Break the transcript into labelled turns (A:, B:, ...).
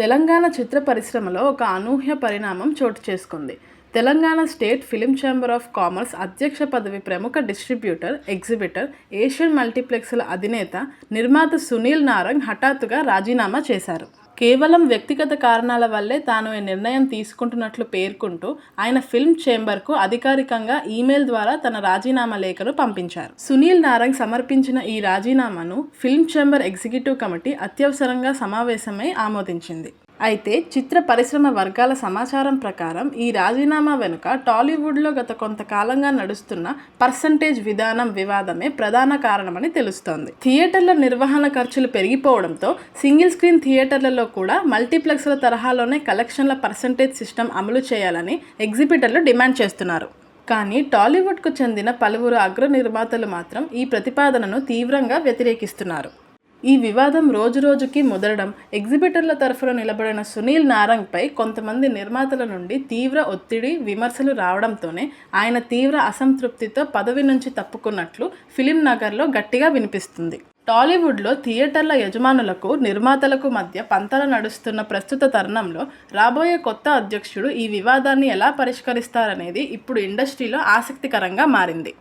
A: తెలంగాణ చిత్ర పరిశ్రమలో ఒక అనూహ్య పరిణామం చోటు చేసుకుంది. Telangana state film chamber of commerce అధ్యక్ష పదవి ప్రముఖ డిస్ట్రిబ్యూటర్, ఎగ్జిబిటర్, ఏషియన్ మల్టీప్లెక్స్ల అధినేత, నిర్మాత సునీల్ నారంగ్ హఠాత్తుగా రాజీనామా చేశారు. కేవలం వ్యక్తిగత కారణాల వల్లే తాను ఈ నిర్ణయం తీసుకుంటున్నట్లు పేర్కొంటూ ఆయన ఫిల్మ్ ఛాంబర్కు అధికారికంగా ఈమెయిల్ ద్వారా తన రాజీనామా లేఖను పంపించారు. సునీల్ నారంగ్ సమర్పించిన ఈ రాజీనామాను ఫిల్మ్ ఛాంబర్ ఎగ్జిక్యూటివ్ కమిటీ అత్యవసరంగా సమావేశమై ఆమోదించింది. అయితే చిత్ర పరిశ్రమ వర్గాల సమాచారం ప్రకారం ఈ రాజీనామా వెనుక టాలీవుడ్లో గత కొంతకాలంగా నడుస్తున్న పర్సంటేజ్ విధానం వివాదమే ప్రధాన కారణమని తెలుస్తోంది. థియేటర్ల నిర్వహణ ఖర్చులు పెరిగిపోవడంతో సింగిల్ స్క్రీన్ థియేటర్లలో కూడా మల్టీప్లెక్స్ల తరహాలోనే కలెక్షన్ల పర్సంటేజ్ సిస్టమ్ అమలు చేయాలని ఎగ్జిబిటర్లు డిమాండ్ చేస్తున్నారు. కానీ టాలీవుడ్కు చెందిన పలువురు అగ్ర నిర్మాతలు మాత్రం ఈ ప్రతిపాదనను తీవ్రంగా వ్యతిరేకిస్తున్నారు. ఈ వివాదం రోజురోజుకి ముదరడం, ఎగ్జిబిటర్ల తరఫున నిలబడిన సునీల్ నారంగ్పై కొంతమంది నిర్మాతల నుండి తీవ్ర ఒత్తిడి, విమర్శలు రావడంతోనే ఆయన తీవ్ర అసంతృప్తితో పదవి నుంచి తప్పుకున్నట్లు ఫిలిం నగర్లో గట్టిగా వినిపిస్తుంది. టాలీవుడ్లో థియేటర్ల యజమానులకు, నిర్మాతలకు మధ్య పంతాలు నడుస్తున్న ప్రస్తుత తరుణంలో రాబోయే కొత్త అధ్యక్షుడు ఈ వివాదాన్ని ఎలా పరిష్కరిస్తారనేది ఇప్పుడు ఇండస్ట్రీలో ఆసక్తికరంగా మారింది.